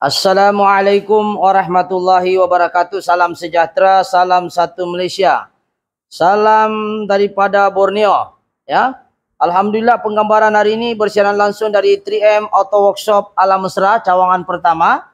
Assalamualaikum warahmatullahi wabarakatuh. Salam sejahtera, salam satu Malaysia. Salam daripada Borneo, ya. Alhamdulillah penggambaran hari ini bersiaran langsung dari 3M Auto Workshop Alam Mesra, cawangan pertama.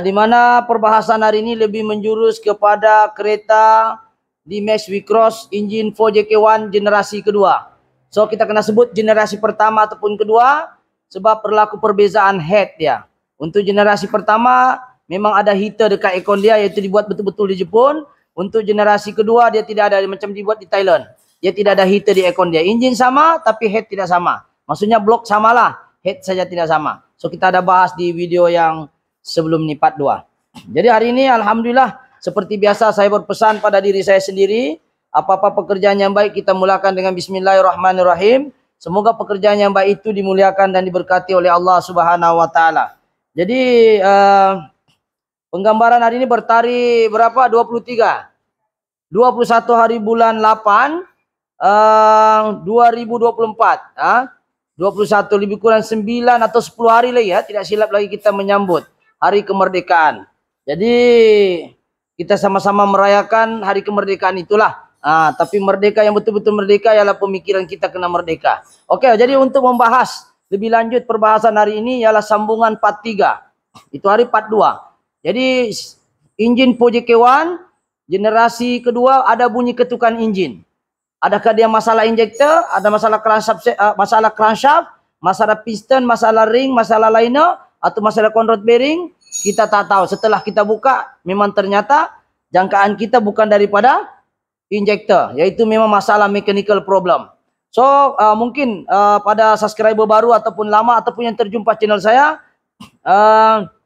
Di mana perbahasan hari ini lebih menjurus kepada kereta D-Max V-Cross engine 4JK1 generasi kedua. So kita kena sebut generasi pertama ataupun kedua sebab berlaku perbezaan head dia. Untuk generasi pertama memang ada heater dekat aircon dia, iaitu dibuat betul-betul di Jepun. Untuk generasi kedua dia tidak ada, macam dibuat di Thailand. Dia tidak ada heater di aircon dia. Enjin sama tapi head tidak sama. Maksudnya blok samalah, head saja tidak sama. So kita ada bahas di video yang sebelum ni part 2. Jadi hari ini alhamdulillah seperti biasa saya berpesan pada diri saya sendiri, apa-apa pekerjaan yang baik kita mulakan dengan bismillahirrahmanirrahim. Semoga pekerjaan yang baik itu dimuliakan dan diberkati oleh Allah Subhanahu wa taala. Jadi penggambaran hari ini bertarikh berapa? 23. 21 hari bulan 8 2024. 21 lebih kurang 9 atau 10 hari lagi ya, tidak silap lagi kita menyambut hari kemerdekaan. Jadi kita sama-sama merayakan hari kemerdekaan itulah. Tapi merdeka yang betul-betul merdeka ialah pemikiran kita kena merdeka. Oke, jadi untuk membahas lebih lanjut perbahasan hari ini ialah sambungan part 3. Itu hari part 2. Jadi engine 4JK1 generasi kedua ada bunyi ketukan engine. Adakah dia masalah injektor, ada masalah crankshaft, masalah piston, masalah ring, masalah liner atau masalah conrod bearing? Kita tak tahu. Setelah kita buka memang ternyata jangkaan kita bukan daripada injektor, yaitu memang masalah mechanical problem. So mungkin pada subscriber baru ataupun lama ataupun yang terjumpa channel saya,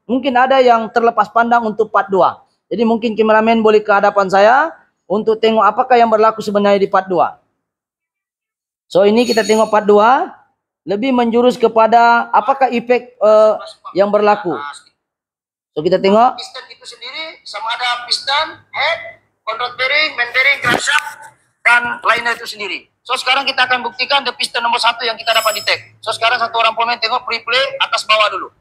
mungkin ada yang terlepas pandang untuk part 2. Jadi mungkin kameramen boleh ke hadapan saya untuk tengok apakah yang berlaku sebenarnya di part 2. So ini kita tengok part 2, lebih menjurus kepada apakah efek yang berlaku. So kita tengok. Piston itu sendiri sama ada piston, head, conrod bearing, main bearing, crankshaft dan liner itu sendiri. So sekarang kita akan buktikan the piston nomor 1 yang kita dapat detect. So sekarang satu orang pemain tengok pre-play atas bawah dulu.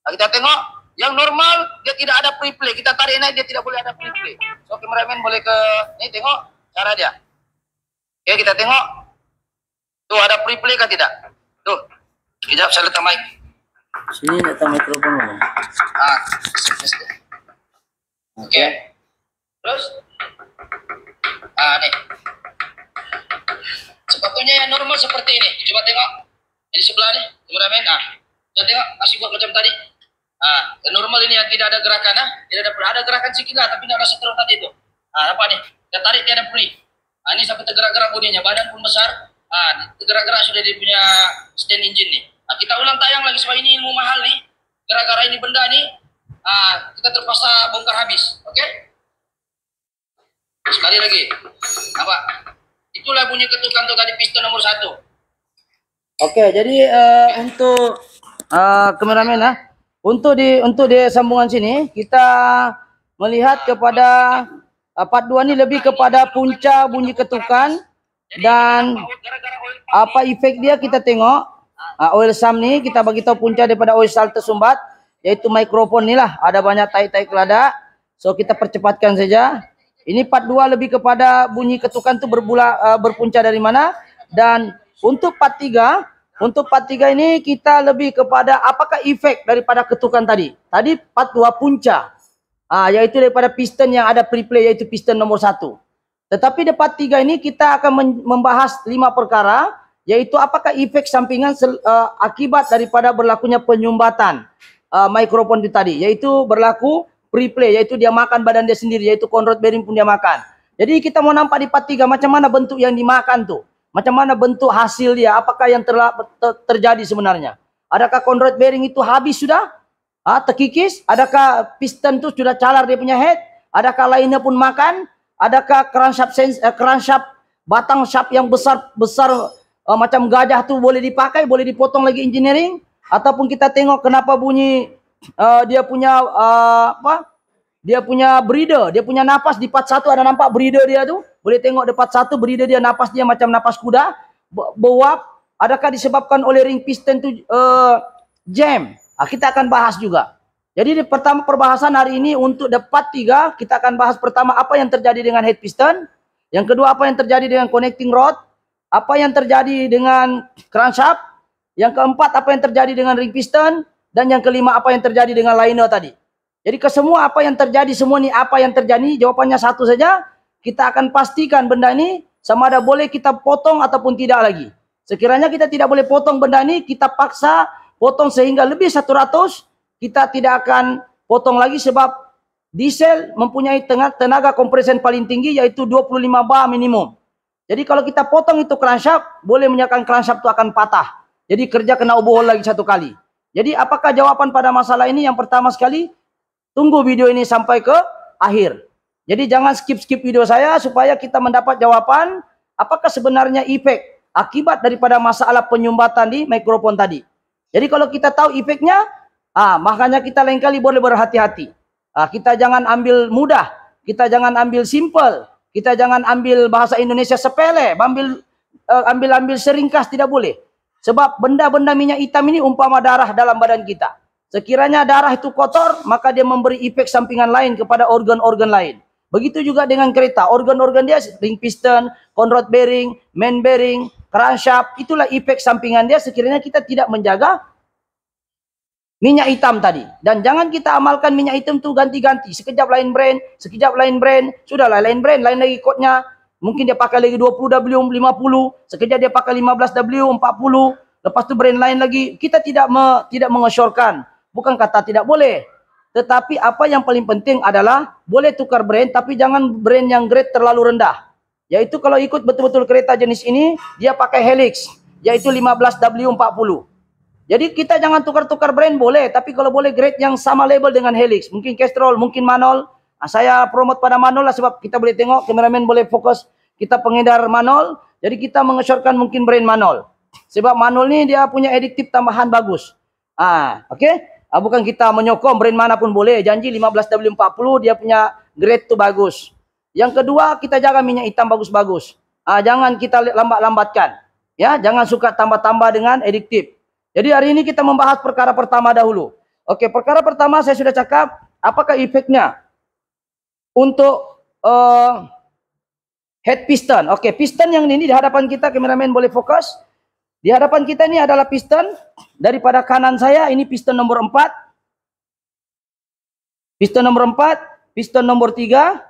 Nah, kita tengok yang normal dia tidak ada pre-play. Kita tarik naik dia tidak boleh ada pre-play. So kameramen boleh ke ni tengok cara dia. Oke, kita tengok. Tuh ada pre-play kah tidak? Tuh. Sekejap saya letak mic. Sini letak mikrofon. Oke. Terus nih. Sepatunya yang normal seperti ini. Coba tengok. Ini sebelah nih, kameramen. Coba tengok, masih buat macam tadi. Yang normal ini yang tidak ada gerakan. Tidak ada gerakan sikit lah, tapi tidak ada seterus tadi itu. Nampak nih, kita tarik dia ada pulih. Ini sampai tergerak-gerak bodinya, badan pun besar. Tergerak-gerak sudah dia punya stand engine nih. Kita ulang tayang lagi sebab ini ilmu mahal nih. Gara-gara ini benda nih, kita terpaksa bongkar habis. Oke? Sekali lagi. Nampak? Itulah bunyi ketukan tuh tadi piston nomor 1. Oke, jadi untuk kameramen untuk di sambungan sini kita melihat kepada part 2 ini lebih kepada punca bunyi ketukan dan apa efek dia kita tengok. Oil sum ni kita bagi tahu punca daripada oil sum tersumbat, yaitu mikrofon ni lah, ada banyak tai-tai keladak. So kita percepatkan saja. Ini part 2 lebih kepada bunyi ketukan itu berpunca dari mana. Dan untuk part 3 ini kita lebih kepada apakah efek daripada ketukan tadi. Tadi part 2 punca. Yaitu daripada piston yang ada pre-play, yaitu piston nomor 1. Tetapi di part 3 ini kita akan membahas 5 perkara, yaitu apakah efek sampingan akibat daripada berlakunya penyumbatan mikrofon itu tadi, yaitu berlaku pre-play, yaitu dia makan badan dia sendiri, yaitu conrod bearing pun dia makan. Jadi kita mau nampak di part 3 macam mana bentuk yang dimakan tuh. Macam mana bentuk hasil dia, apakah yang terjadi sebenarnya. Adakah conrod bearing itu habis sudah? Terkikis? Adakah piston itu sudah calar dia punya head? Adakah lainnya pun makan? Adakah crankshaft batang shaft yang besar macam gajah tuh boleh dipakai, boleh dipotong lagi engineering? Ataupun kita tengok kenapa bunyi dia punya dia punya breather, dia punya napas di part 1 ada nampak breather dia tuh. Boleh tengok di part 1 breather dia, napas dia macam napas kuda, beruap. Adakah disebabkan oleh ring piston tu jam? Kita akan bahas juga. Jadi di pertama perbahasan hari ini untuk part 3 kita akan bahas pertama apa yang terjadi dengan head piston, yang kedua apa yang terjadi dengan connecting rod, apa yang terjadi dengan crankshaft, yang keempat apa yang terjadi dengan ring piston, dan yang kelima apa yang terjadi dengan liner tadi. Jadi ke semua apa yang terjadi, semua nih apa yang terjadi, jawabannya satu saja. Kita akan pastikan benda ini sama ada boleh kita potong ataupun tidak lagi. Sekiranya kita tidak boleh potong benda ini, kita paksa potong sehingga lebih 100, kita tidak akan potong lagi sebab diesel mempunyai tenaga kompresen paling tinggi yaitu 25 bar minimum. Jadi kalau kita potong itu crankshaft, boleh menyebabkan crankshaft itu akan patah. Jadi kerja kena overhaul lagi satu kali. Jadi apakah jawaban pada masalah ini? Yang pertama sekali, tunggu video ini sampai ke akhir. Jadi jangan skip-skip video saya supaya kita mendapat jawaban apakah sebenarnya efek akibat daripada masalah penyumbatan di mikrofon tadi. Jadi kalau kita tahu efeknya, makanya kita lain kali boleh berhati-hati. Kita jangan ambil mudah, kita jangan ambil simple, kita jangan ambil bahasa Indonesia sepele, ambil seringkas, tidak boleh. Sebab benda-benda minyak hitam ini umpama darah dalam badan kita. Sekiranya darah itu kotor, maka dia memberi efek sampingan lain kepada organ-organ lain. Begitu juga dengan kereta, organ-organ dia ring piston, conrod bearing, main bearing, crankshaft, itulah efek sampingan dia sekiranya kita tidak menjaga minyak hitam tadi. Dan jangan kita amalkan minyak hitam itu ganti-ganti. Sekejap lain brand, sekejap lain brand. Sudahlah lain brand, lain lagi kodnya. Mungkin dia pakai lagi 20W50, sekejap dia pakai 15W40. Lepas itu brand lain lagi. Kita tidak mengesyorkan. Bukan kata tidak boleh. Tetapi apa yang paling penting adalah boleh tukar brand, tapi jangan brand yang grade terlalu rendah. Yaitu kalau ikut betul-betul kereta jenis ini, dia pakai Helix, yaitu 15W40. Jadi kita jangan tukar-tukar brand boleh, tapi kalau boleh grade yang sama label dengan Helix. Mungkin Castrol, mungkin Manol. Saya promote pada Manol lah sebab kita boleh tengok, kameramen boleh fokus. Kita pengedar Manol, jadi kita mengesyorkan mungkin brand Manol. Sebab Manol ni dia punya additif tambahan bagus. Oke? Bukan kita menyokong brand mana pun boleh. Janji 15W40 dia punya grade tu bagus. Yang kedua, kita jaga minyak hitam bagus-bagus. Jangan kita lambat-lambatkan. Ya, jangan suka tambah-tambah dengan additif. Jadi hari ini kita membahas perkara pertama dahulu. Oke, perkara pertama saya sudah cakap, apakah efeknya untuk head piston. Oke, piston yang ini di hadapan kita, kameramen boleh fokus. Di hadapan kita ini adalah piston. Daripada kanan saya, ini piston nomor 4. Piston nomor 4, piston nomor 3,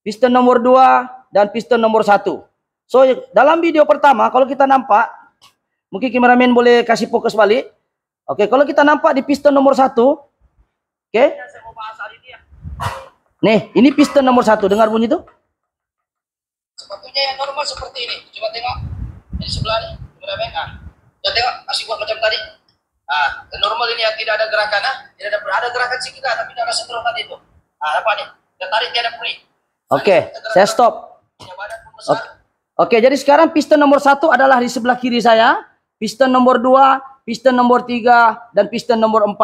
piston nomor 2, dan piston nomor 1. So, dalam video pertama, kalau kita nampak, mungkin kameramen boleh kasih fokus balik. Oke, kalau kita nampak di piston nomor 1. Oke. Nih, ini piston nomor 1. Dengar bunyi itu? Sepatunya yang normal seperti ini. Coba tengok. Di sebelah nih, kameramen. Ya tengok, masih buat macam tadi. Normal ini yang tidak ada gerakan. Tidak ada gerakan sedikit, tapi tidak ada sentuhan tadi itu. Apa nih? Dia tarik, dia ada puri. Oke, saya stop. Oke, jadi sekarang piston nomor 1 adalah di sebelah kiri saya. Piston nomor 2, piston nomor 3, dan piston nomor 4.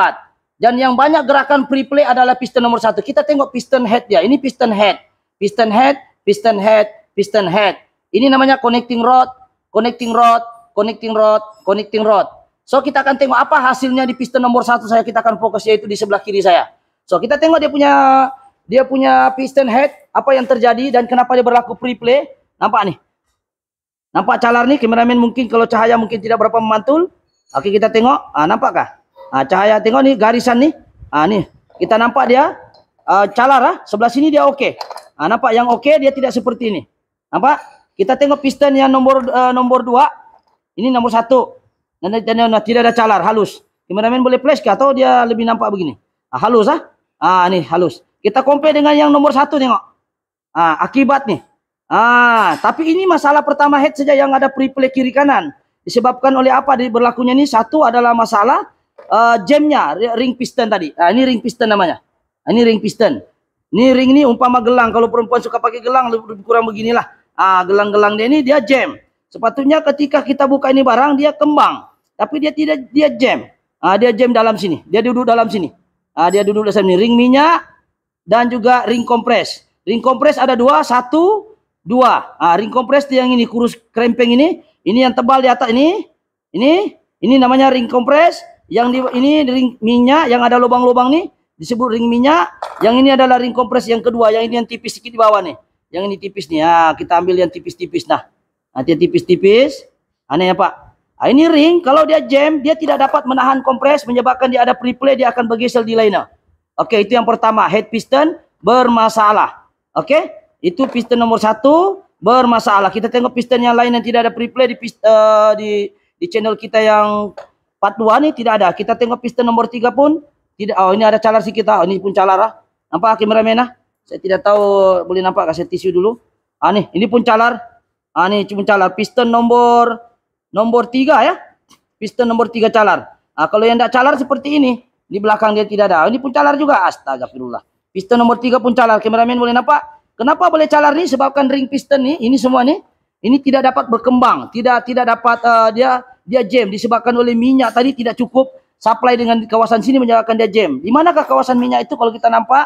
Dan yang banyak gerakan pre-play adalah piston nomor 1. Kita tengok piston head dia. Ini piston head. Piston head, piston head, piston head. Ini namanya connecting rod, connecting rod, connecting rod, connecting rod. So kita akan tengok apa hasilnya di piston nomor 1 saya. Kita akan fokus yaitu di sebelah kiri saya. So kita tengok dia punya piston head, apa yang terjadi dan kenapa dia berlaku pre-play. Nampak nih. Nampak calar nih, kameramen mungkin kalau cahaya mungkin tidak berapa memantul. Oke, kita tengok. Nampakkah? Cahaya tengok nih garisan nih. Nih, kita nampak dia calar. Sebelah sini dia oke. Nampak yang oke dia tidak seperti ini. Nampak? Kita tengok piston yang nomor 2. Ini nomor 1. Dan tidak ada calar, halus. Kameramen boleh flash ke atau dia lebih nampak begini? Halus nih halus. Kita compare dengan yang nomor 1 tengok. Akibat nih. Tapi ini masalah pertama head saja yang ada pre-play kiri kanan. Disebabkan oleh apa berlakunya ini? Satu adalah masalah jamnya ring piston tadi. Ini ring piston namanya. Ini ring piston. Ini ring ini umpama gelang. Kalau perempuan suka pakai gelang lebih kurang beginilah. Gelang-gelang dia ini dia jam. Sepatutnya ketika kita buka ini barang dia kembang. Tapi dia tidak, dia jam. Dia jam dalam sini. Dia duduk dalam sini. Dia duduk dalam sini. Ring minyak dan juga ring kompres. Ring kompres ada 2, 1, 2. Ring kompres yang ini kurus krempeng ini yang tebal di atas ini namanya ring kompres. Yang ini ring minyak yang ada lubang-lubang nih, disebut ring minyak. Yang ini adalah ring kompres yang kedua. Yang ini yang tipis sedikit di bawah nih. Yang ini tipis nih. Nah, kita ambil yang tipis-tipis. Nah, nanti tipis-tipis. Aneh ya Pak. Nah, ini ring, kalau dia jam, dia tidak dapat menahan kompres, menyebabkan dia ada pre-play, dia akan bergeser di liner. Oke, itu yang pertama. Head piston bermasalah. Oke, itu piston nomor 1 bermasalah. Kita tengok piston yang lain yang tidak ada pre-play di channel kita yang 42 nih tidak ada. Kita tengok piston nomor 3 pun tidak. Oh, ini ada calar sedikit. Oh, ini pun calar. Nampak kameramen? Saya tidak tahu, boleh nampak kasih tisu dulu. Ah nih, ini pun calar. Ah nih cuma calar. Piston nomor 3 ya. Piston nomor 3 calar. Ah, kalau yang tidak calar seperti ini, di belakang dia tidak ada. Ini pun calar juga. Astagfirullah. Piston nomor 3 pun calar. Kameramen boleh nampak? Kenapa boleh calar nih? Sebabkan ring piston nih, ini semua nih, ini tidak dapat berkembang, tidak dapat dia jam disebabkan oleh minyak tadi tidak cukup supply dengan kawasan sini menyebabkan dia jam. Di manakah kawasan minyak itu kalau kita nampak?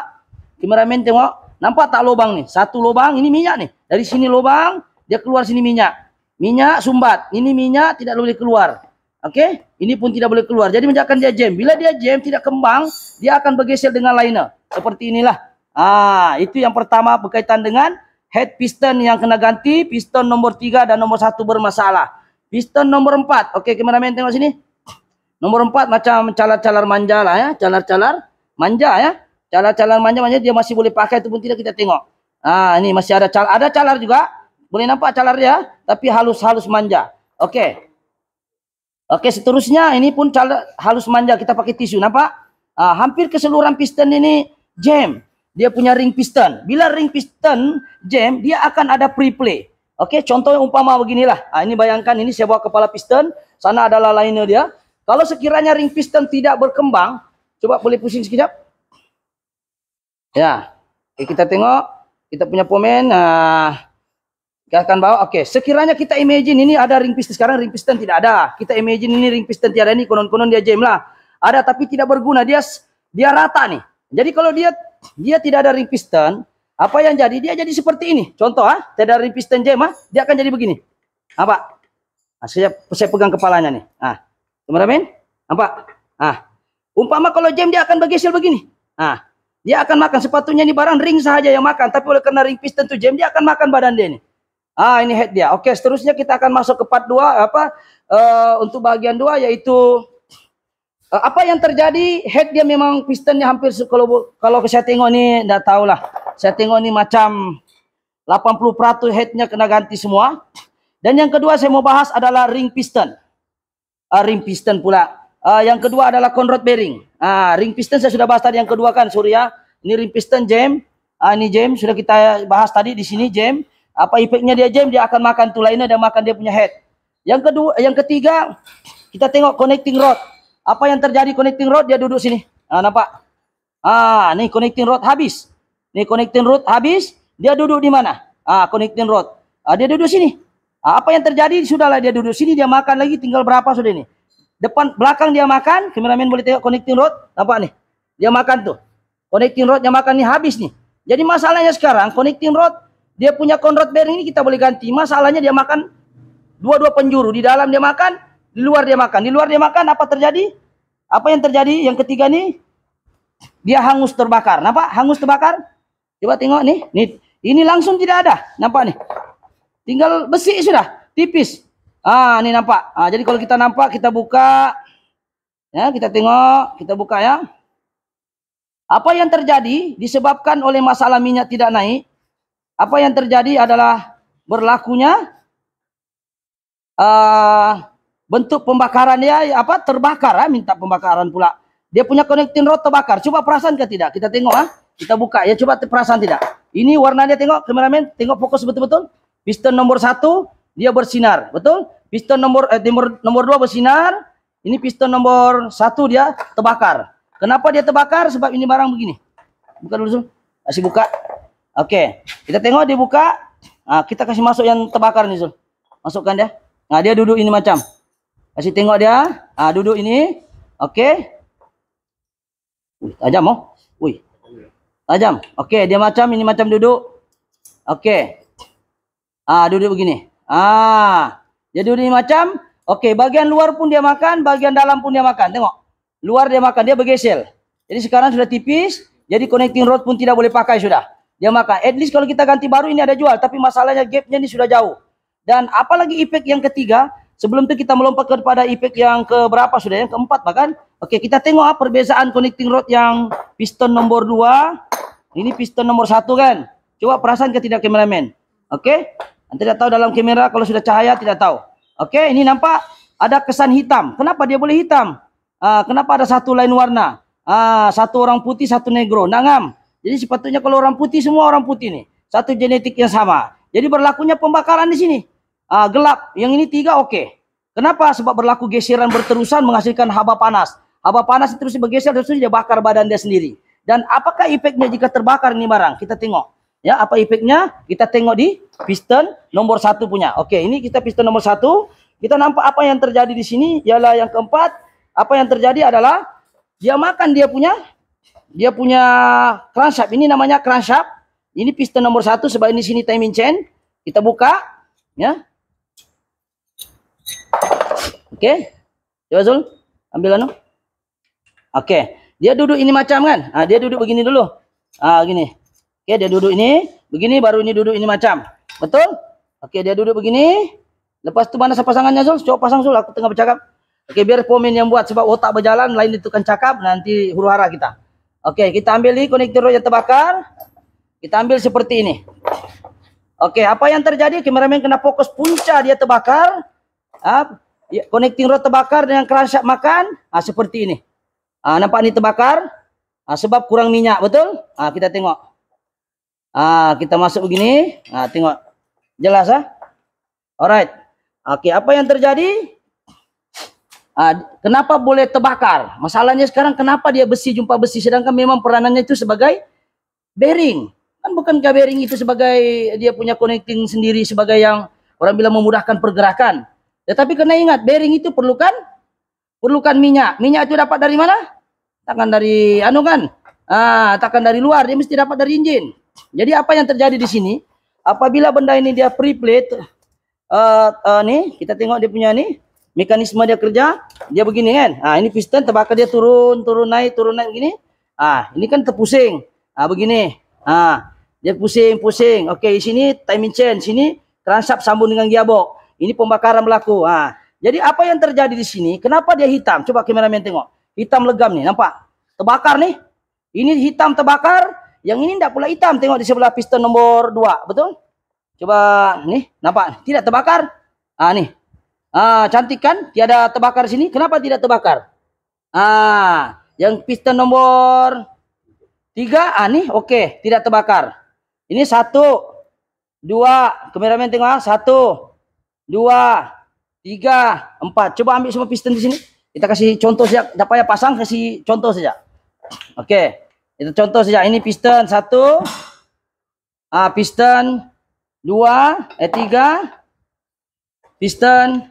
Kameramen tengok, nampak tak lubang nih? Satu lubang, ini minyak nih. Dari sini lubang, dia keluar sini minyak. Minyak sumbat, ini minyak tidak boleh keluar. Oke, ini pun tidak boleh keluar. Jadi menyebabkan dia jam. Bila dia jam tidak kembang, dia akan bergeser dengan liner. Seperti inilah. Ah, itu yang pertama berkaitan dengan head piston yang kena ganti, piston nomor 3 dan nomor 1 bermasalah. Piston nomor 4. Oke, kameramen tengok sini. Nomor 4 macam calar-calar manja lah ya, calar-calar manja ya. Calar-calar manja dia masih boleh pakai itu pun tidak kita tengok. Ah, ini masih ada calar juga. Boleh nampak calar dia, tapi halus-halus manja. Oke. Oke, seterusnya ini pun calar halus manja, kita pakai tisu, nampak? Ah, hampir keseluruhan piston ini jam. Dia punya ring piston. Bila ring piston jam, dia akan ada pre-play. Oke, contohnya umpama beginilah. Nah, ini bayangkan ini saya bawa kepala piston, sana adalah liner dia. Kalau sekiranya ring piston tidak berkembang, coba boleh pusing sekejap. Ya, oke, kita tengok, kita punya pomen. Nah, kita akan bawa. Oke, sekiranya kita imagine ini ada ring piston, sekarang ring piston tidak ada. Kita imagine ini ring piston tiada, ini konon-konon dia jam lah. Ada tapi tidak berguna, dia rata nih. Jadi kalau dia tidak ada ring piston, apa yang jadi? Dia jadi seperti ini. Contoh, tidak ada ring piston jam, dia akan jadi begini. Apa? Nah, saya pegang kepalanya nih. Ah, kameramen, nampak? Ah, umpama kalau jam dia akan bergeser begini. Ah, dia akan makan. Sepatutnya ini barang ring saja yang makan, tapi oleh karena ring piston tuh jam, dia akan makan badan dia ini. Ah, ini head dia. Oke, seterusnya kita akan masuk ke part 2 untuk bagian 2 yaitu apa yang terjadi? Head dia memang pistonnya hampir kalau saya tengok ni enggak tahulah. Saya tengok ni macam 80% headnya kena ganti semua. Dan yang kedua saya mau bahas adalah ring piston. Ring piston pula. Yang kedua adalah conrod bearing. Ring piston saya sudah bahas tadi yang kedua kan, Surya. Ini ring piston jam. Ini jam sudah kita bahas tadi di sini jam. Apa efeknya dia jam? Dia akan makan tu liner dan makan dia punya head. Yang ketiga kita tengok connecting rod. Apa yang terjadi connecting rod? Dia duduk sini. Nampak? Nih connecting rod habis. Nih connecting rod habis. Dia duduk di mana? Connecting rod. Dia duduk sini. Apa yang terjadi? Sudahlah dia duduk sini. Dia makan lagi. Tinggal berapa sudah ini? Depan, belakang dia makan. Kameramen boleh tengok connecting rod. Nampak nih? Dia makan tuh. Connecting rod yang makan nih habis nih. Jadi masalahnya sekarang connecting rod. Dia punya conrod bearing ini kita boleh ganti. Masalahnya dia makan dua-dua penjuru. Di dalam dia makan. Di luar dia makan. Di luar dia makan, apa terjadi? Apa yang terjadi? Yang ketiga nih, dia hangus terbakar. Nampak? Hangus terbakar. Coba tengok nih. Ini langsung tidak ada. Nampak nih? Tinggal besi sudah. Tipis. Ini nampak. Jadi kalau kita nampak, kita buka. Ya, kita tengok. Kita buka ya. Apa yang terjadi disebabkan oleh masalah minyak tidak naik. Apa yang terjadi adalah berlakunya bentuk pembakaran dia terbakar, minta pembakaran pula. Dia punya connecting rod terbakar. Coba perasan ke tidak? Kita tengok kita buka ya, coba perasan tidak? Ini warnanya tengok kameramen, tengok fokus betul-betul. Piston nomor 1 dia bersinar, betul? Piston nomor 2 bersinar. Ini piston nomor 1 dia terbakar. Kenapa dia terbakar? Sebab ini barang begini. Buka dulu, Sul. Kasih buka. Oke, kita tengok dia buka. Kita kasih masuk yang terbakar nih, Sul. Masukkan dia. Dia duduk ini macam. Kasih tengok dia. Duduk ini. Oke. Tajam oh. Tajam. Oke, dia macam ini macam duduk. Oke. Duduk begini. Dia duduk ini macam. Oke, bagian luar pun dia makan, bagian dalam pun dia makan. Tengok. Luar dia makan, dia bergeser. Jadi sekarang sudah tipis, jadi connecting rod pun tidak boleh pakai sudah. Dia makan. At least kalau kita ganti baru ini ada jual, tapi masalahnya gapnya ini sudah jauh. Dan apalagi efek yang ketiga, sebelum itu kita melompat kepada efek yang ke berapa sudah, yang keempat bahkan. Oke, kita tengok perbezaan connecting rod yang piston nomor 2, ini piston nomor 1 kan. Coba perasaan ke tidak kameramen. Oke, tidak tahu dalam kamera kalau sudah cahaya tidak tahu. Oke, ini nampak ada kesan hitam. Kenapa dia boleh hitam? Kenapa ada satu lain warna? Satu orang putih, satu negro. Nangam. Jadi sepatutnya kalau orang putih semua orang putih nih. Satu genetik yang sama. Jadi berlakunya pembakaran di sini. Gelap. Yang ini 3 oke. Kenapa? Sebab berlaku geseran berterusan menghasilkan haba panas. Haba panas terus bergeser terus dia bakar badan dia sendiri. Dan apakah efeknya jika terbakar ini barang? Kita tengok. Ya, apa efeknya? Kita tengok di piston nomor 1 punya. Oke, ini kita piston nomor 1. Kita nampak apa yang terjadi di sini. Ialah yang keempat. Apa yang terjadi adalah dia makan dia punya crankshaft. Ini namanya crankshaft. Ini piston nomor 1 sebab ini sini timing chain. Kita buka, ya. Oke. Coba Zul, ambil anu. Oke. Dia duduk ini macam kan? Dia duduk begini dulu. Gini. Oke, dia duduk ini, begini baru ini duduk ini macam. Betul? Oke, dia duduk begini. Lepas tu mana pasangannya Zul? Coba pasang Zul, aku tengah bercakap. Oke, biar komen yang buat sebab otak berjalan, lain itu kan cakap, nanti huru hara kita. Oke, kita ambil ini konektor yang terbakar. Kita ambil seperti ini. Oke, apa yang terjadi? Kameramen kena fokus punca dia terbakar. Connecting rod terbakar dengan crankshaft makan. Seperti ini. Nampak ini terbakar. Sebab kurang minyak, betul? Kita tengok. Kita masuk begini. Tengok. Jelas Alright. Oke, apa yang terjadi? Kenapa boleh terbakar? Masalahnya sekarang kenapa dia besi jumpa besi sedangkan memang peranannya itu sebagai bearing. Kan bukankah bearing itu sebagai dia punya connecting sendiri sebagai yang orang bilang memudahkan pergerakan. Tetapi kena ingat bearing itu perlukan minyak. Minyak itu dapat dari mana? Takkan dari takkan dari luar, dia mesti dapat dari engine. Jadi apa yang terjadi di sini? Apabila benda ini dia pre-plate nih, kita tengok dia punya nih. Mekanisme dia kerja, dia begini kan. Ini piston terbakar dia turun naik begini. Ini kan terpusing. Begini. Dia pusing. Okey, sini timing chain, sini crankshaft sambung dengan gearbox. Ini pembakaran berlaku. Jadi apa yang terjadi di sini? Kenapa dia hitam? Coba kameramen tengok. Hitam legam nih, nampak? Terbakar nih. Ini hitam terbakar, yang ini tidak pula hitam. Tengok di sebelah piston nomor 2, betul? Coba nih, nampak? Tidak terbakar. Nih. Cantik kan? Tiada terbakar sini. Kenapa tidak terbakar? Yang piston nomor 3, nih oke, tidak terbakar. Ini 1, 2, kameramen tengok 1, 2, 3, 4. Coba ambil semua piston di sini. Kita kasih contoh saja. Tak payah pasang, kasih contoh saja. Oke, itu contoh saja. Ini piston 1, piston 2, 3, piston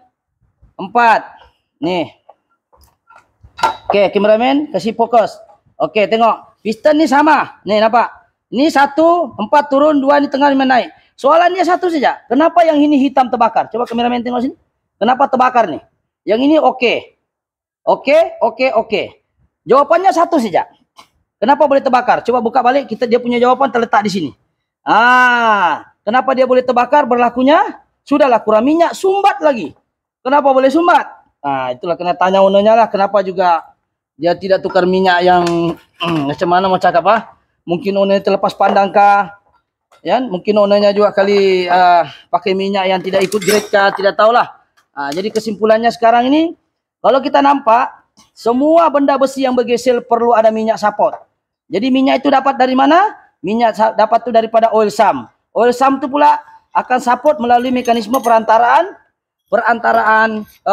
4. Nih. Oke, kameramen kasih fokus. Oke, tengok. Piston ni sama. Nih, nampak? Ini 1, 4 turun, 2 ni tengah, 5 naik. Soalannya satu saja. Kenapa yang ini hitam terbakar? Coba kameramen tengok sini. Kenapa terbakar nih? Yang ini oke. Oke. Jawapannya satu saja. Kenapa boleh terbakar? Coba buka balik, dia punya jawaban terletak di sini. Kenapa dia boleh terbakar? Berlakunya sudahlah kurang minyak, sumbat lagi. Kenapa boleh sumbat? Itulah kena tanya ownernya lah. Kenapa juga dia tidak tukar minyak yang macam mana mau cakap Mungkin ownernya terlepas pandang kah? Ya, mungkin ownernya juga kali pakai minyak yang tidak ikut grade kah? Tidak tahulah. Jadi kesimpulannya sekarang ini, kalau kita nampak semua benda besi yang bergesel perlu ada minyak support. Jadi minyak itu dapat dari mana? Minyak dapat itu daripada oil sump. Oil sump itu pula akan support melalui mekanisme perantaraan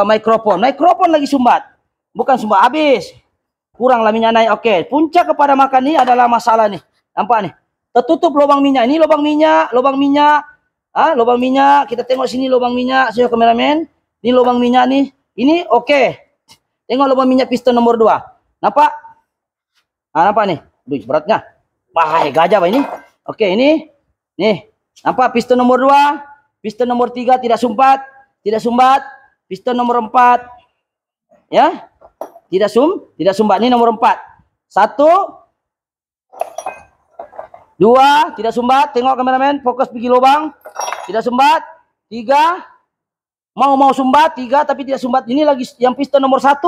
mikrofon. Mikrofon lagi sumbat. Bukan sumbat habis. Kuranglah minyak naik. Oke, puncak kepada makan ini adalah masalah nih. Nampak nih. Tertutup lubang minyak. Ini lubang minyak. Lubang minyak. Kita tengok sini lubang minyak. Saya kameramen. Ini lubang minyak nih. Ini oke. Tengok lubang minyak piston nomor 2. Nampak? Nampak nih. Duh, beratnya. Gajah ini. Oke, ini. Nih. Nampak piston nomor 2. Piston nomor 3 tidak sumbat. Piston nomor 4. Ya. Tidak sumbat. Ini nomor 4. 1, 2, tidak sumbat. Tengok kameramen, fokus pergi lubang. Tidak sumbat. 3, mau sumbat. 3 tapi tidak sumbat. Ini lagi yang piston nomor 1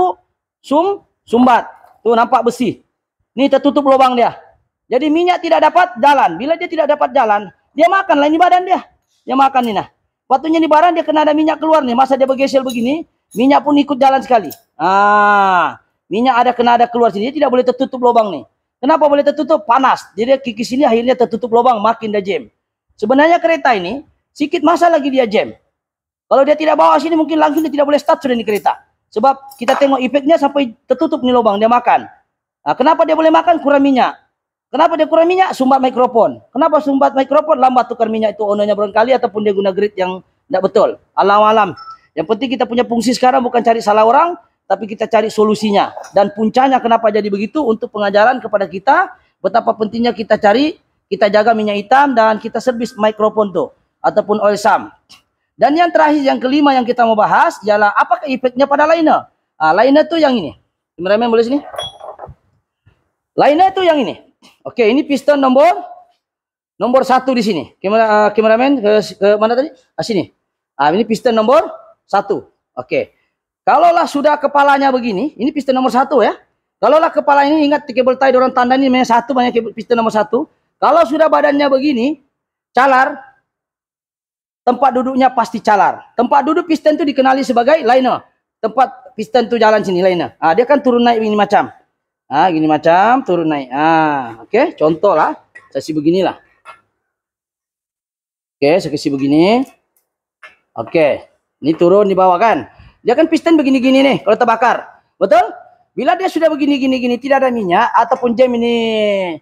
sumbat. Tuh nampak besi. Ini tertutup lubang dia. Jadi minyak tidak dapat jalan. Bila dia tidak dapat jalan, dia makanlah ini badan dia. Dia makan ini nah. Waktunya di badan dia kena ada minyak keluar nih. Masa dia bergesel begini, minyak pun ikut jalan sekali. Minyak kena ada keluar sini. Dia tidak boleh tertutup lubang nih. Kenapa boleh tertutup? Panas. Jadi kikis ini akhirnya tertutup lubang, makin dia jam. Sebenarnya kereta ini sedikit masa lagi dia jam. Kalau dia tidak bawa sini mungkin langsung dia tidak boleh start sudah di kereta. Sebab kita tengok efeknya sampai tertutup nih lubang, dia makan. Nah, kenapa dia boleh makan? Kurang minyak. Kenapa dia kurang minyak? Sumbat mikrofon. Kenapa sumbat mikrofon? Lambat tukar minyak itu ownernya barangkali ataupun dia guna grid yang tidak betul. Alam-alam. Yang penting kita punya fungsi sekarang bukan cari salah orang, tapi kita cari solusinya. Dan puncanya kenapa jadi begitu untuk pengajaran kepada kita betapa pentingnya kita cari, kita jaga minyak hitam dan kita servis mikrofon tuh ataupun oil sump. Dan yang terakhir, yang kelima yang kita mau bahas ialah apakah efeknya pada liner. Liner tuh yang ini. Kameramen boleh sini? Liner tuh yang ini. Oke, ini piston nomor 1 di sini. Kameramen ke mana tadi? Sini. Ini piston nomor 1. Oke. Kalaulah sudah kepalanya begini, ini piston nomor 1 ya. Kalaulah kepala ini, ingat kabel tie orang tanda ini banyak 1, banyak piston nomor 1. Kalau sudah badannya begini, calar, tempat duduknya pasti calar. Tempat duduk piston itu dikenali sebagai liner. Tempat piston itu jalan sini liner. Dia kan turun naik ini macam. Gini macam turun naik. Oke, contoh lah. Saya beginilah. Oke, saya kasih begini. Oke, ini turun di bawah kan. Dia kan piston begini-gini nih kalau terbakar. Betul? Bila dia sudah begini-gini tidak ada minyak ataupun jam ini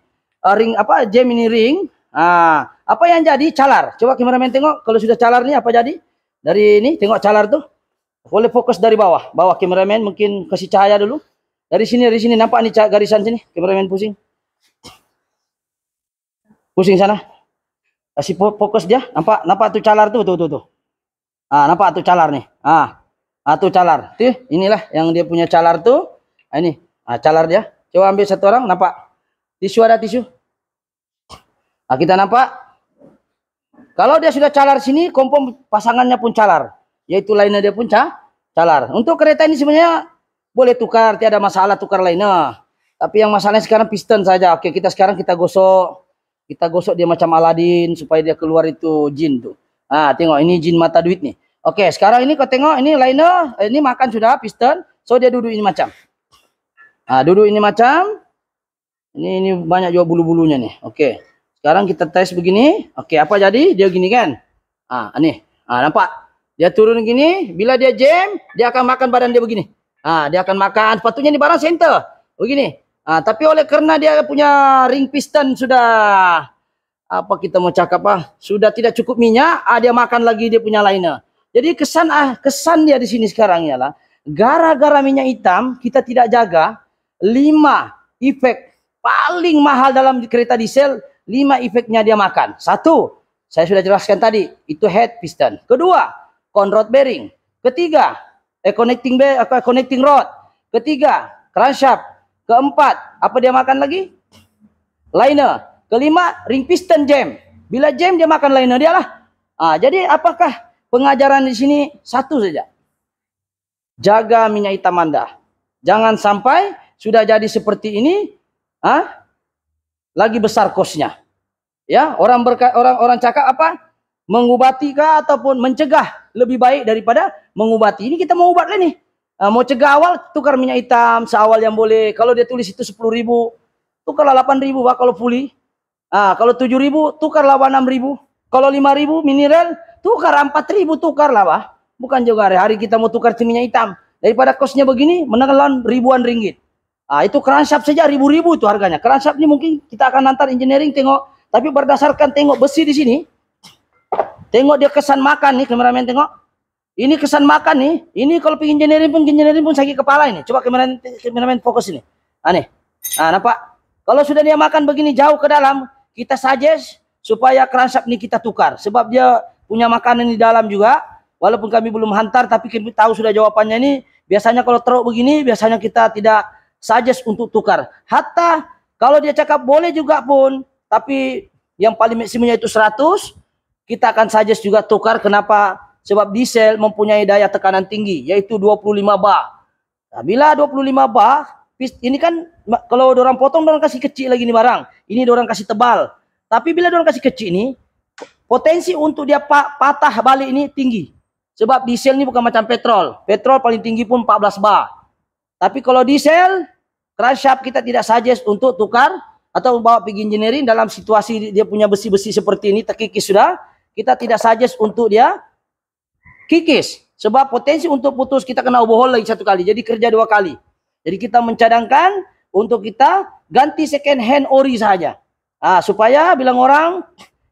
jam ini ring. Apa yang jadi? Calar. Coba kameramen tengok kalau sudah calar nih apa jadi? Dari ini tengok calar tuh. Boleh fokus dari bawah. Bawah kameramen mungkin kasih cahaya dulu. Dari sini nampak nih garisan sini. Kameramen pusing. Pusing sana. Kasih fokus dia. Nampak tuh calar tuh. Nampak tuh calar nih. Tuh calar. Tuh, inilah yang dia punya calar tuh. Ini. Calar dia. Coba ambil satu orang, nampak. Tisu ada tisu. Kita nampak. Kalau dia sudah calar sini, kompon pasangannya pun calar. Yaitu liner dia pun calar. Untuk kereta ini sebenarnya boleh tukar, tiada masalah tukar liner. Tapi yang masalahnya sekarang piston saja. Oke, kita gosok. Kita gosok dia macam Aladin supaya dia keluar itu jin tuh. Tengok ini jin mata duit nih. Oke, sekarang ini kau tengok ini liner, ini makan sudah piston. So dia duduk ini macam. Duduk ini macam. Ini banyak juga bulu-bulunya nih. Oke. Sekarang kita tes begini. Oke, apa jadi? Dia gini kan? Nih. Nampak? Dia turun gini, bila dia jam, dia akan makan badan dia begini. Dia akan makan, sepatunya di barang center. Begini. Tapi oleh karena dia punya ring piston sudah apa kita mau cakap sudah tidak cukup minyak, dia makan lagi dia punya liner. Jadi kesan dia di sini sekarang ialah gara-gara minyak hitam kita tidak jaga 5 efek paling mahal dalam kereta diesel, 5 efeknya dia makan. 1, saya sudah jelaskan tadi, itu head piston. Kedua, conrod bearing. Ketiga, connecting rod. Ketiga, crankshaft. Keempat, apa dia makan lagi? Liner. Kelima, ring piston jam. Bila jam dia makan liner dia lah. Jadi apakah pengajaran di sini? 1 saja. Jaga minyak hitam Anda. Jangan sampai sudah jadi seperti ini, lagi besar kosnya. Ya, orang cakap apa? Mengobati kah ataupun mencegah lebih baik daripada mengobati. Ini kita mau ubat lah nih. Mau cegah awal, tukar minyak hitam seawal yang boleh. Kalau dia tulis itu 10.000, tukarlah 8.000 kalau pulih. Kalau 7.000, tukarlah 6.000. Kalau 5.000 mineral, tukar 4.000, tukarlah bah. Bukan juga hari kita mau tukar minyak hitam. Daripada kosnya begini, menelan ribuan ringgit. Itu crankshaft saja ribu-ribu itu harganya. Crankshaft ini mungkin kita akan nanti engineering tengok. Tapi berdasarkan tengok besi di sini. Tengok dia kesan makan nih, kameramen tengok. Ini kesan makan nih. Ini kalau engineering pun sakit kepala ini. Coba kameramen fokus ini. Nih. Nampak? Kalau sudah dia makan begini jauh ke dalam, kita suggest supaya crankshaft ini kita tukar. Sebab dia punya makanan di dalam juga. Walaupun kami belum hantar, tapi kami tahu sudah jawabannya ini. Biasanya kalau teruk begini, biasanya kita tidak suggest untuk tukar. Hatta kalau dia cakap boleh juga pun, tapi yang paling maksimumnya itu 100, kita akan suggest juga tukar. Kenapa? Sebab diesel mempunyai daya tekanan tinggi, yaitu 25 bar. Nah, bila 25 bar, ini kan kalau orang potong, orang kasih kecil lagi nih barang. Ini orang kasih tebal. Tapi bila orang kasih kecil ini, potensi untuk dia patah balik ini tinggi. Sebab diesel ini bukan macam petrol. Petrol paling tinggi pun 14 bar. Tapi kalau diesel, crankshaft kita tidak suggest untuk tukar atau bawa pergi engineering dalam situasi dia punya besi-besi seperti ini, terkikis sudah. Kita tidak suggest untuk dia kikis. Sebab potensi untuk putus kita kena overhaul lagi 1 kali. Jadi kerja 2 kali. Jadi kita mencadangkan untuk kita ganti second hand ori saja. Supaya bilang orang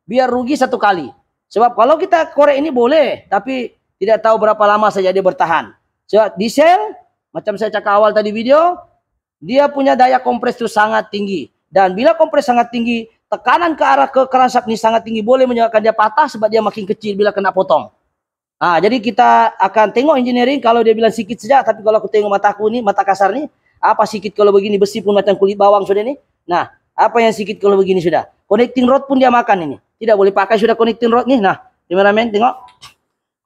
biar rugi 1 kali. Sebab kalau kita korek ini boleh, tapi tidak tahu berapa lama saja dia bertahan. Sebab diesel, macam saya cakap awal tadi video, dia punya daya kompres itu sangat tinggi. Dan bila kompres sangat tinggi, tekanan ke arah ke crankshaft ini sangat tinggi, boleh menyebabkan dia patah sebab dia makin kecil bila kena potong. Jadi kita akan tengok engineering kalau dia bilang sikit saja, tapi kalau aku tengok mataku ni, mata kasar ni, apa sikit kalau begini, besi pun macam kulit bawang sudah ni. Nah, apa yang sikit kalau begini sudah. Connecting rod pun dia makan ini. Tidak boleh pakai sudah connecting rod ni. Nah, cameraman tengok.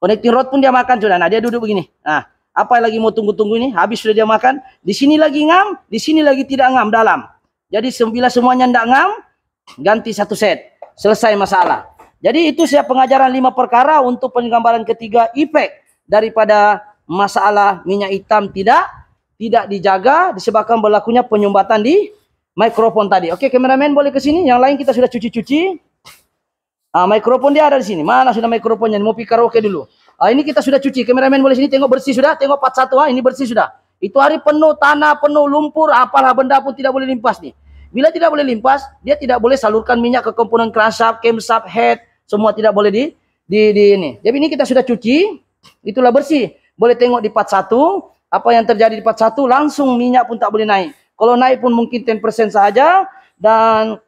Connecting rod pun dia makan sudah. Nah, dia duduk begini. Nah, apa lagi mau tunggu-tunggu ini? Habis sudah dia makan. Di sini lagi ngam, di sini lagi tidak ngam dalam. Jadi bila semuanya tidak ngam, ganti 1 set. Selesai masalah. Jadi itu saya pengajaran 5 perkara untuk penggambaran ketiga, efek daripada masalah minyak hitam tidak dijaga disebabkan berlakunya penyumbatan di mikrofon tadi. Oke, kameramen boleh ke sini. Yang lain kita sudah cuci-cuci. Mikrofon dia ada di sini. Mana sudah mikrofonnya? Mau pi karaoke dulu. Ini kita sudah cuci. Kameramen boleh sini, tengok bersih sudah. Tengok part 1, ini bersih sudah. Itu hari penuh tanah, penuh lumpur, apalah benda pun tidak boleh limpas nih. Bila tidak boleh limpas, dia tidak boleh salurkan minyak ke komponen crankshaft, camshaft, head, semua tidak boleh di ini. Jadi ini kita sudah cuci, itulah bersih. Boleh tengok di part 1, apa yang terjadi di part 1, langsung minyak pun tak boleh naik. Kalau naik pun mungkin 10% saja. Dan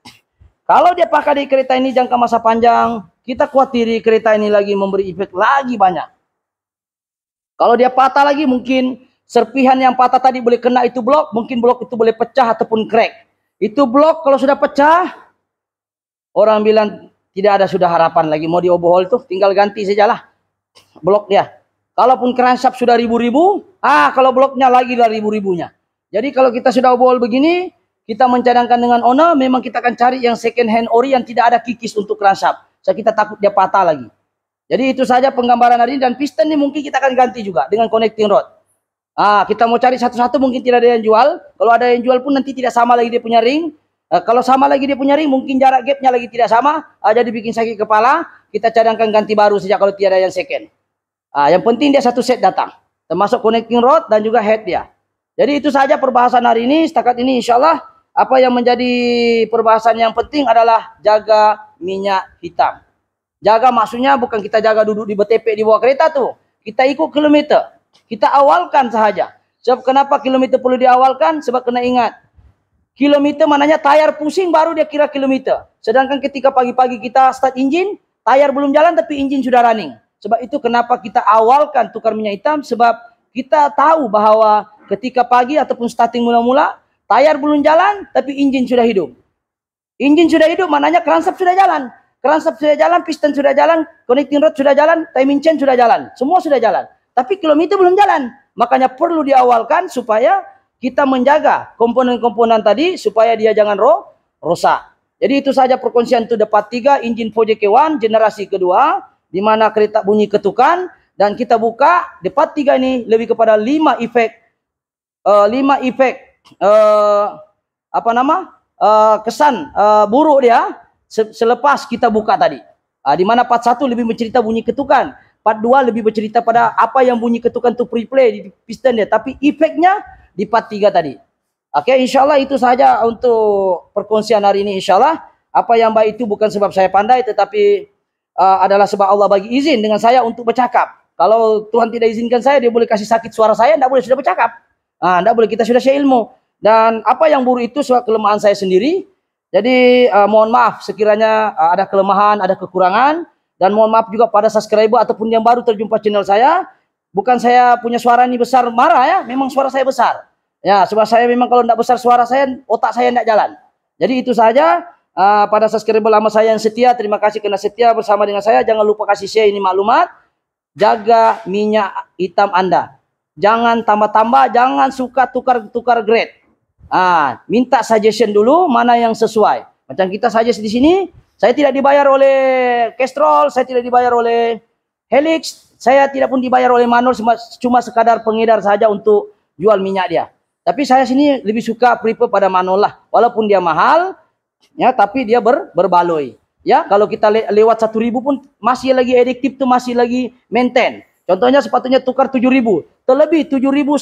kalau dia pakai di kereta ini jangka masa panjang, kita khawatiri kereta ini lagi memberi efek lagi banyak. Kalau dia patah lagi, mungkin serpihan yang patah tadi boleh kena itu blok, mungkin blok itu boleh pecah ataupun crack. Itu blok kalau sudah pecah, orang bilang tidak ada sudah harapan lagi. Mau di overhaul tuh, tinggal ganti sajalah blok dia. Kalaupun crankshaft sudah ribu-ribu, kalau bloknya lagi lah ribu-ribunya. Jadi kalau kita sudah overhaul begini, kita mencadangkan dengan owner, memang kita akan cari yang second hand ori yang tidak ada kikis untuk crankshaft. So kita takut dia patah lagi. Jadi itu saja penggambaran hari ini. Dan piston ini mungkin kita akan ganti juga dengan connecting rod. Kita mau cari satu-satu, mungkin tidak ada yang jual. Kalau ada yang jual pun nanti tidak sama lagi dia punya ring. Kalau sama lagi dia punya ring, mungkin jarak gapnya lagi tidak sama. Jadi bikin sakit kepala. Kita cadangkan ganti baru saja kalau tidak ada yang second. Yang penting dia 1 set datang. Termasuk connecting rod dan juga head dia. Jadi itu saja perbahasan hari ini. Setakat ini insyaAllah apa yang menjadi perbahasan yang penting adalah jaga minyak hitam. Jaga maksudnya bukan kita jaga duduk di BTP di bawah kereta tuh. Kita ikut kilometer. Kita awalkan sahaja. Sebab kenapa kilometer perlu diawalkan? Sebab kena ingat. Kilometer maknanya tayar pusing baru dia kira kilometer. Sedangkan ketika pagi-pagi kita start engine, tayar belum jalan tapi engine sudah running. Sebab itu kenapa kita awalkan tukar minyak hitam. Sebab kita tahu bahawa ketika pagi ataupun starting mula-mula, tayar belum jalan tapi engine sudah hidup. Engine sudah hidup maknanya crankshaft sudah jalan. Crankshaft sudah jalan, piston sudah jalan, connecting rod sudah jalan, timing chain sudah jalan. Semua sudah jalan. Tapi kilometer belum jalan. Makanya perlu diawalkan supaya kita menjaga komponen-komponen tadi supaya dia jangan rosak. Jadi itu saja perkongsian itu part 3 engine Project K1 generasi kedua di mana kereta bunyi ketukan, dan kita buka di part 3 ini lebih kepada 5 efek kesan buruk dia selepas kita buka tadi. Di mana part 1 lebih mencerita bunyi ketukan. Part 2 lebih bercerita pada apa yang bunyi ketukan tu pre-play di piston dia. Tapi efeknya di part 3 tadi. Oke, insyaAllah itu saja untuk perkongsian hari ini insyaAllah. Apa yang baik itu bukan sebab saya pandai, tetapi adalah sebab Allah bagi izin dengan saya untuk bercakap. Kalau Tuhan tidak izinkan saya, dia boleh kasih sakit suara saya, tidak boleh sudah bercakap. Tidak boleh, kita sudah share ilmu. Dan apa yang buruk itu sebab kelemahan saya sendiri. Jadi mohon maaf sekiranya ada kelemahan, ada kekurangan. Dan mohon maaf juga pada subscriber ataupun yang baru terjumpa channel saya. Bukan saya punya suara ini besar marah ya, memang suara saya besar. Ya, sebab saya memang kalau tidak besar suara saya, otak saya tidak jalan. Jadi itu saja. Pada subscriber lama saya yang setia, terima kasih karena setia bersama dengan saya. Jangan lupa kasih share ini maklumat. Jaga minyak hitam Anda. Jangan tambah-tambah, jangan suka tukar-tukar grade. Minta suggestion dulu mana yang sesuai. Macam kita suggest di sini, saya tidak dibayar oleh Castrol, saya tidak dibayar oleh Helix, saya tidak pun dibayar oleh Manol, cuma sekadar pengedar saja untuk jual minyak dia. Tapi saya sini lebih suka prefer pada Manol lah, walaupun dia mahal, ya, tapi dia berbaloi. Ya, kalau kita lewat 1.000 pun masih lagi adiktif tuh, masih lagi maintain. Contohnya sepatunya tukar 7.000, terlebih 7.150.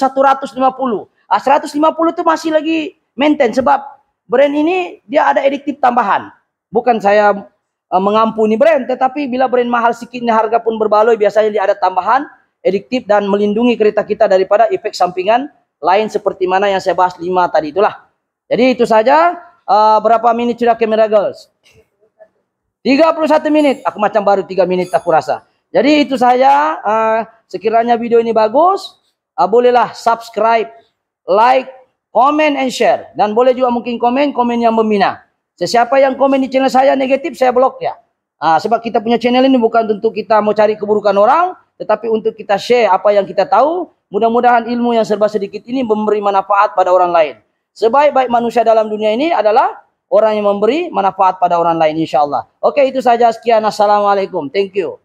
150 itu masih lagi maintain sebab brand ini dia ada adiktif tambahan. Bukan saya mengampuni brand, tetapi bila brand mahal sikitnya harga pun berbaloi, biasanya dia ada tambahan adiktif dan melindungi kereta kita daripada efek sampingan lain seperti mana yang saya bahas 5 tadi itulah. Jadi itu saja. Berapa menit sudah kamera girls? 31 menit. Aku macam baru 3 menit aku rasa. Jadi itu saja. Sekiranya video ini bagus, bolehlah subscribe, like, comment, and share. Dan boleh juga mungkin komen yang membina. Sesiapa yang komen di channel saya negatif, saya blok ya. Sebab kita punya channel ini bukan untuk kita mau cari keburukan orang, tetapi untuk kita share apa yang kita tahu. Mudah-mudahan ilmu yang serba sedikit ini memberi manfaat pada orang lain. Sebaik-baik manusia dalam dunia ini adalah orang yang memberi manfaat pada orang lain, insyaAllah. Oke, itu saja. Sekian. Assalamualaikum. Thank you.